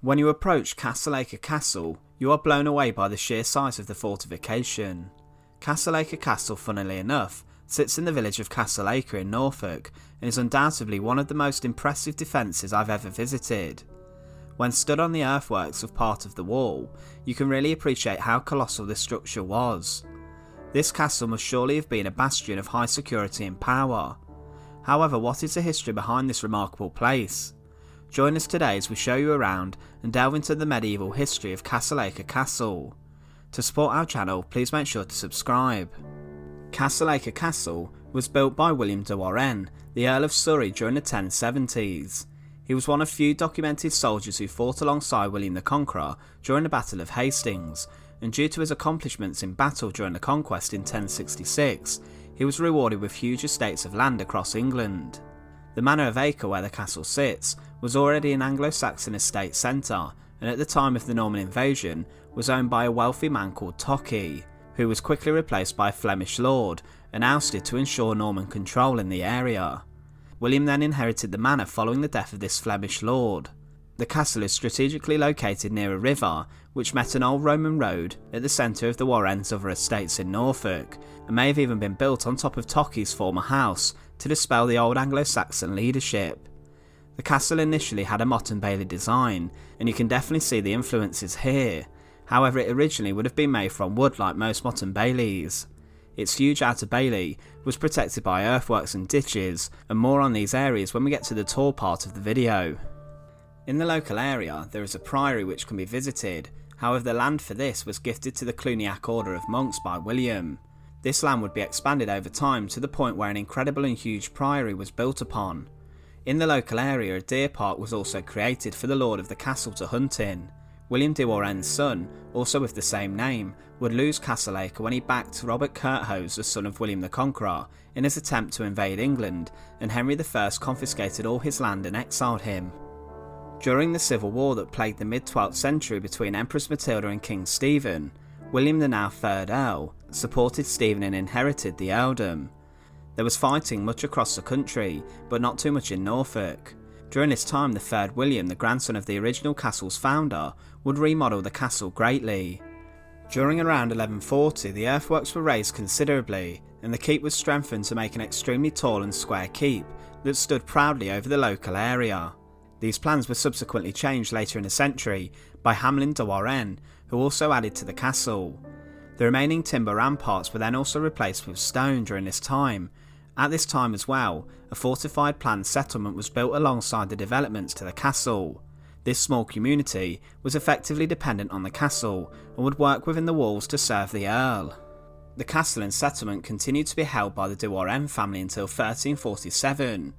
When you approach Acre Castle, you are blown away by the sheer size of the fortification. Acre Castle, funnily enough, sits in the village of Acre in Norfolk and is undoubtedly one of the most impressive defences I've ever visited. When stood on the earthworks of part of the wall, you can really appreciate how colossal this structure was. This castle must surely have been a bastion of high security and power. However, what is the history behind this remarkable place? Join us today as we show you around and delve into the medieval history of Acre Castle. To support our channel, please make sure to subscribe. Acre Castle was built by William de Warenne, the Earl of Surrey, during the 1070s. He was one of few documented soldiers who fought alongside William the Conqueror during the Battle of Hastings, and due to his accomplishments in battle during the conquest in 1066, he was rewarded with huge estates of land across England. The manor of Acre, where the castle sits, was already an Anglo-Saxon estate centre, and at the time of the Norman invasion was owned by a wealthy man called Toki, who was quickly replaced by a Flemish lord and ousted to ensure Norman control in the area. William then inherited the manor following the death of this Flemish lord. The castle is strategically located near a river, which met an old Roman road at the centre of the Warenne's other estates in Norfolk, and may have even been built on top of Toki's former house to dispel the old Anglo-Saxon leadership. The castle initially had a Motte and Bailey design, and you can definitely see the influences here. However, it originally would have been made from wood like most Motte and Baileys. Its huge outer bailey was protected by earthworks and ditches, and more on these areas when we get to the tour part of the video. In the local area there is a priory which can be visited, however the land for this was gifted to the Cluniac order of monks by William. This land would be expanded over time to the point where an incredible and huge priory was built upon. In the local area a deer park was also created for the lord of the castle to hunt in. William de Warenne's son, also with the same name, would lose Acre when he backed Robert Curthose, the son of William the Conqueror, in his attempt to invade England, and Henry I confiscated all his land and exiled him. During the civil war that plagued the mid-12th century between Empress Matilda and King Stephen, William the now 3rd Earl supported Stephen and inherited the earldom. There was fighting much across the country, but not too much in Norfolk. During this time the 3rd William, the grandson of the original castle's founder, would remodel the castle greatly. During around 1140 the earthworks were raised considerably, and the keep was strengthened to make an extremely tall and square keep that stood proudly over the local area. These plans were subsequently changed later in the century by Hamelin de Warenne, who also added to the castle. The remaining timber ramparts were then also replaced with stone during this time. At this time as well, a fortified planned settlement was built alongside the developments to the castle. This small community was effectively dependent on the castle and would work within the walls to serve the Earl. The castle and settlement continued to be held by the de Warenne family until 1347.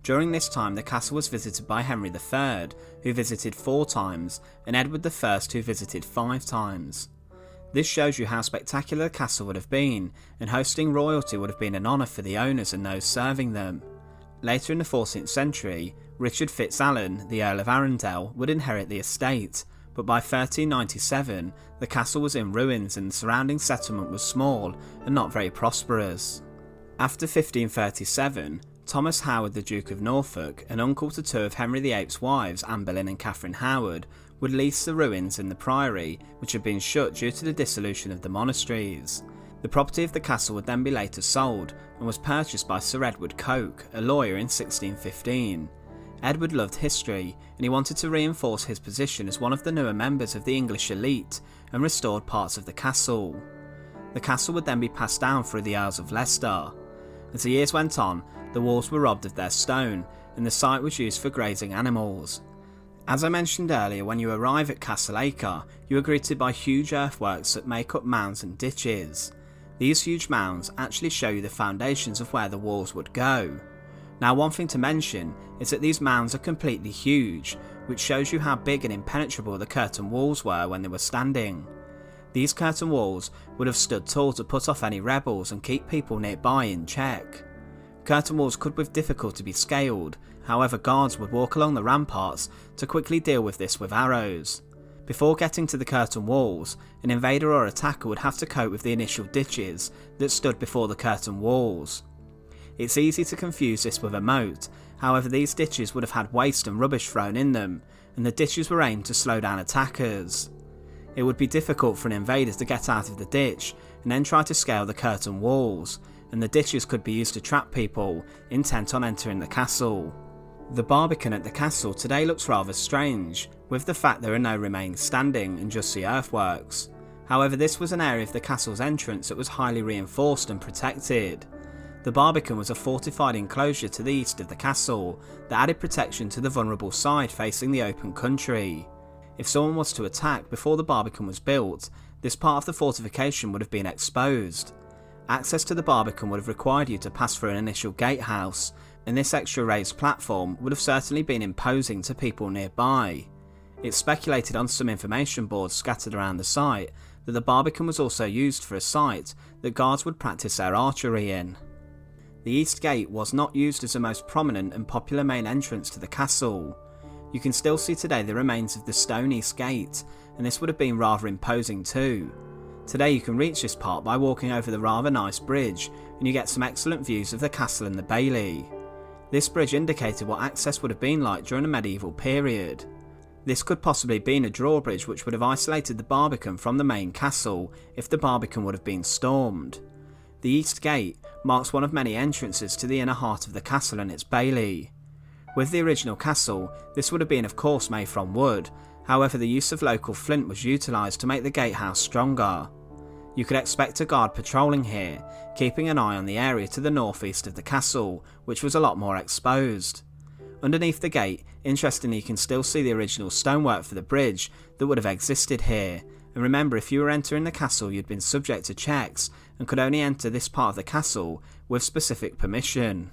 During this time the castle was visited by Henry III, who visited 4 times, and Edward I, who visited 5 times. This shows you how spectacular the castle would have been, and hosting royalty would have been an honour for the owners and those serving them. Later in the 14th century, Richard FitzAlan, the Earl of Arundel, would inherit the estate, but by 1397 the castle was in ruins and the surrounding settlement was small and not very prosperous. After 1537, Thomas Howard, the Duke of Norfolk, and uncle to 2 of Henry VIII's wives, Anne Boleyn and Catherine Howard, would lease the ruins in the priory, which had been shut due to the dissolution of the monasteries. The property of the castle would then be later sold, and was purchased by Sir Edward Coke, a lawyer, in 1615. Edward loved history, and he wanted to reinforce his position as one of the newer members of the English elite, and restored parts of the castle. The castle would then be passed down through the Earls of Leicester. As the years went on, the walls were robbed of their stone, and the site was used for grazing animals. As I mentioned earlier, when you arrive at Acre, you are greeted by huge earthworks that make up mounds and ditches. These huge mounds actually show you the foundations of where the walls would go. Now, one thing to mention is that these mounds are completely huge, which shows you how big and impenetrable the curtain walls were when they were standing. These curtain walls would have stood tall to put off any rebels and keep people nearby in check. Curtain walls could with difficulty be scaled, however guards would walk along the ramparts to quickly deal with this with arrows. Before getting to the curtain walls, an invader or attacker would have to cope with the initial ditches that stood before the curtain walls. It's easy to confuse this with a moat, however these ditches would have had waste and rubbish thrown in them, and the ditches were aimed to slow down attackers. It would be difficult for an invader to get out of the ditch and then try to scale the curtain walls, and the ditches could be used to trap people intent on entering the castle. The Barbican at the castle today looks rather strange, with the fact there are no remains standing and just the earthworks. However, this was an area of the castle's entrance that was highly reinforced and protected. The Barbican was a fortified enclosure to the east of the castle that added protection to the vulnerable side facing the open country. If someone was to attack before the Barbican was built, this part of the fortification would have been exposed. Access to the Barbican would have required you to pass through an initial gatehouse, and this extra raised platform would have certainly been imposing to people nearby. It's speculated on some information boards scattered around the site that the Barbican was also used for a site that guards would practice their archery in. The East Gate was not used as the most prominent and popular main entrance to the castle. You can still see today the remains of the stone East Gate, and this would have been rather imposing too. Today you can reach this part by walking over the rather nice bridge, and you get some excellent views of the castle and the bailey. This bridge indicated what access would have been like during the medieval period. This could possibly have been a drawbridge which would have isolated the Barbican from the main castle if the Barbican would have been stormed. The East Gate marks one of many entrances to the inner heart of the castle and its bailey. With the original castle, this would have been of course made from wood, however the use of local flint was utilised to make the gatehouse stronger. You could expect a guard patrolling here, keeping an eye on the area to the northeast of the castle, which was a lot more exposed. Underneath the gate, interestingly you can still see the original stonework for the bridge that would have existed here, and remember if you were entering the castle you'd been subject to checks and could only enter this part of the castle with specific permission.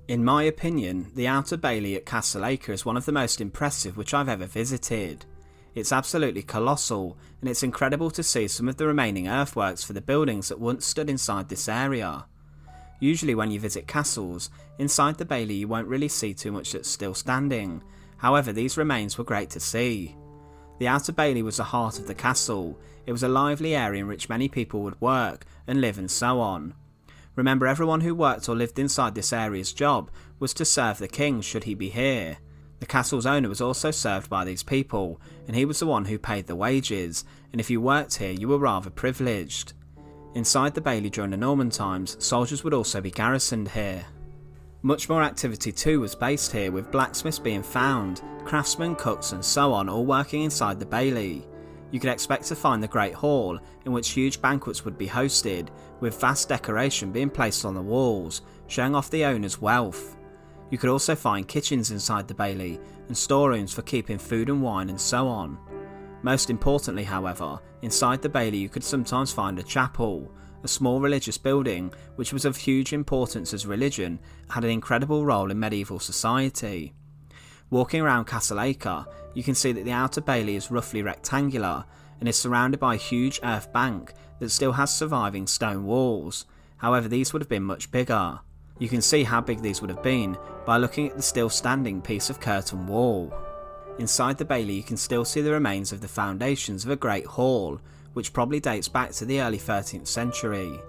In my opinion, the outer bailey at Castle Acre is one of the most impressive which I've ever visited. It's absolutely colossal, and it's incredible to see some of the remaining earthworks for the buildings that once stood inside this area. Usually when you visit castles, inside the bailey you won't really see too much that's still standing, however these remains were great to see. The outer bailey was the heart of the castle. It was a lively area in which many people would work and live and so on. Remember, everyone who worked or lived inside this area's job was to serve the king should he be here. The castle's owner was also served by these people, and he was the one who paid the wages, and if you worked here you were rather privileged. Inside the bailey during the Norman times, soldiers would also be garrisoned here. Much more activity too was based here, with blacksmiths being found, craftsmen, cooks and so on all working inside the bailey. You could expect to find the Great Hall, in which huge banquets would be hosted, with vast decoration being placed on the walls, showing off the owner's wealth. You could also find kitchens inside the bailey, and storerooms for keeping food and wine and so on. Most importantly however, inside the bailey you could sometimes find a chapel, a small religious building which was of huge importance as religion had an incredible role in medieval society. Walking around Castle Acre, you can see that the outer bailey is roughly rectangular and is surrounded by a huge earth bank that still has surviving stone walls, however these would have been much bigger. You can see how big these would have been by looking at the still standing piece of curtain wall. Inside the bailey you can still see the remains of the foundations of a great hall, which probably dates back to the early 13th century.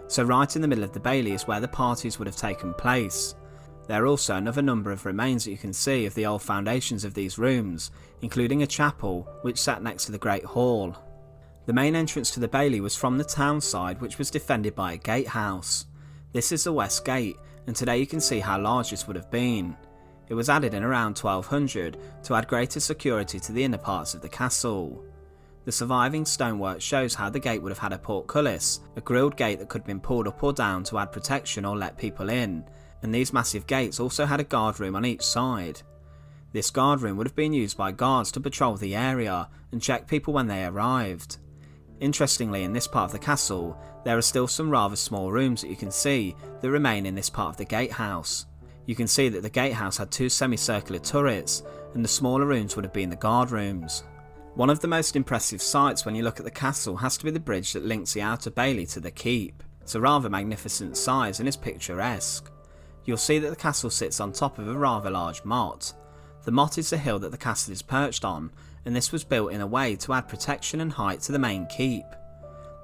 So right in the middle of the bailey is where the parties would have taken place. There are also another number of remains that you can see of the old foundations of these rooms, including a chapel which sat next to the Great Hall. The main entrance to the bailey was from the town side, which was defended by a gatehouse. This is the West Gate, and today you can see how large this would have been. It was added in around 1200 to add greater security to the inner parts of the castle. The surviving stonework shows how the gate would have had a portcullis, a grilled gate that could have been pulled up or down to add protection or let people in, and these massive gates also had a guard room on each side. This guard room would have been used by guards to patrol the area and check people when they arrived. Interestingly, in this part of the castle, there are still some rather small rooms that you can see that remain in this part of the gatehouse. You can see that the gatehouse had two semicircular turrets, and the smaller rooms would have been the guard rooms. One of the most impressive sights when you look at the castle has to be the bridge that links the outer bailey to the keep. It's a rather magnificent size and is picturesque. You'll see that the castle sits on top of a rather large motte. The motte is the hill that the castle is perched on, and this was built in a way to add protection and height to the main keep.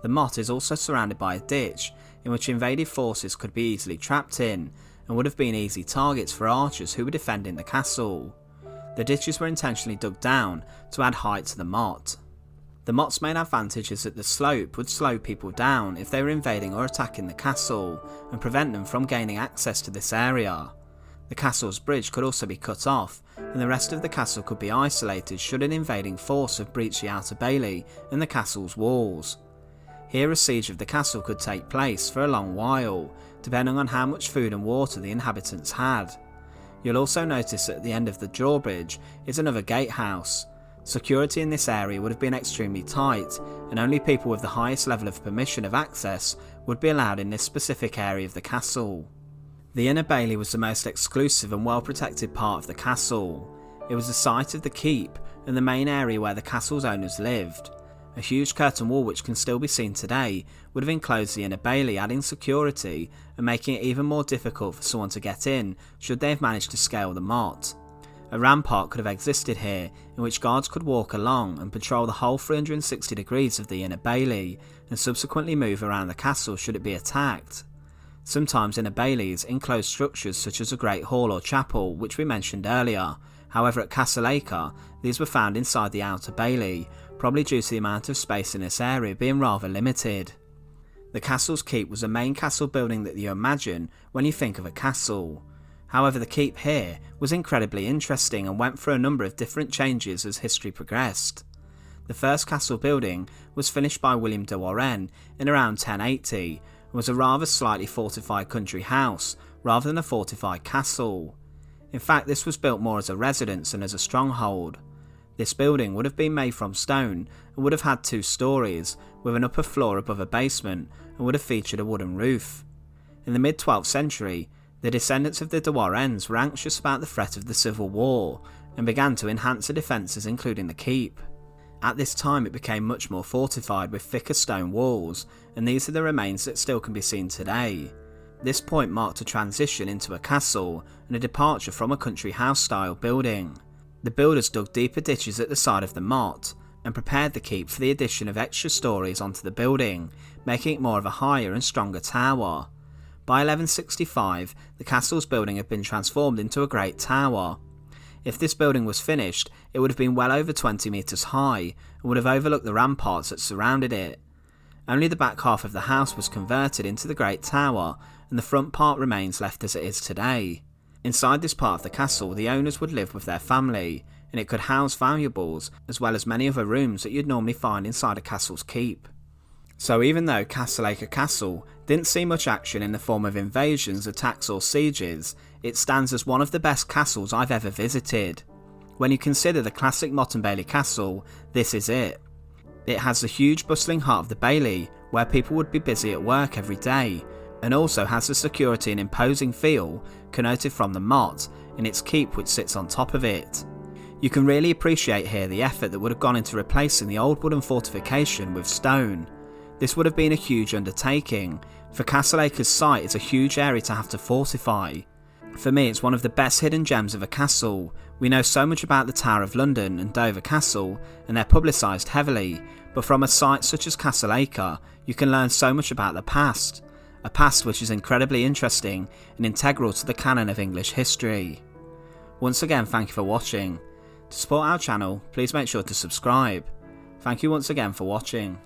The motte is also surrounded by a ditch, in which invaded forces could be easily trapped in, and would have been easy targets for archers who were defending the castle. The ditches were intentionally dug down to add height to the motte. The motte's main advantage is that the slope would slow people down if they were invading or attacking the castle, and prevent them from gaining access to this area. The castle's bridge could also be cut off, and the rest of the castle could be isolated should an invading force have breached the outer bailey and the castle's walls. Here a siege of the castle could take place for a long while, depending on how much food and water the inhabitants had. You'll also notice that at the end of the drawbridge is another gatehouse. Security in this area would have been extremely tight, and only people with the highest level of permission of access would be allowed in this specific area of the castle. The inner bailey was the most exclusive and well protected part of the castle. It was the site of the keep and the main area where the castle's owners lived. A huge curtain wall, which can still be seen today, would have enclosed the inner bailey, adding security and making it even more difficult for someone to get in should they have managed to scale the motte. A rampart could have existed here, in which guards could walk along and patrol the whole 360 degrees of the inner bailey, and subsequently move around the castle should it be attacked. Sometimes inner baileys enclosed structures such as a great hall or chapel, which we mentioned earlier. However, at Castle Acre, these were found inside the outer bailey, probably due to the amount of space in this area being rather limited. The castle's keep was a main castle building that you imagine when you think of a castle. However, the keep here was incredibly interesting and went through a number of different changes as history progressed. The first castle building was finished by William de Warenne in around 1080 and was a rather slightly fortified country house rather than a fortified castle. In fact, this was built more as a residence than as a stronghold. This building would have been made from stone and would have had 2 stories, with an upper floor above a basement, and would have featured a wooden roof. In the mid-12th century, the descendants of the de Warennes were anxious about the threat of the Civil War, and began to enhance the defences including the keep. At this time it became much more fortified with thicker stone walls, and these are the remains that still can be seen today. This point marked a transition into a castle, and a departure from a country house style building. The builders dug deeper ditches at the side of the motte, and prepared the keep for the addition of extra stories onto the building, making it more of a higher and stronger tower. By 1165, the castle's building had been transformed into a great tower. If this building was finished, it would have been well over 20 metres high, and would have overlooked the ramparts that surrounded it. Only the back half of the house was converted into the great tower, and the front part remains left as it is today. Inside this part of the castle, the owners would live with their family, and it could house valuables, as well as many other rooms that you'd normally find inside a castle's keep. So even though Castle Acre Castle didn't see much action in the form of invasions, attacks or sieges, it stands as one of the best castles I've ever visited. When you consider the classic Motte and Bailey castle, this is it. It has the huge bustling heart of the bailey, where people would be busy at work every day, and also has the security and imposing feel connoted from the motte in its keep which sits on top of it. You can really appreciate here the effort that would have gone into replacing the old wooden fortification with stone. This would have been a huge undertaking, for Castle Acre's site is a huge area to have to fortify. For me, it's one of the best hidden gems of a castle. We know so much about the Tower of London and Dover Castle, and they're publicised heavily, but from a site such as Castle Acre, you can learn so much about the past. A past which is incredibly interesting and integral to the canon of English history. Once again, thank you for watching. To support our channel, please make sure to subscribe. Thank you once again for watching.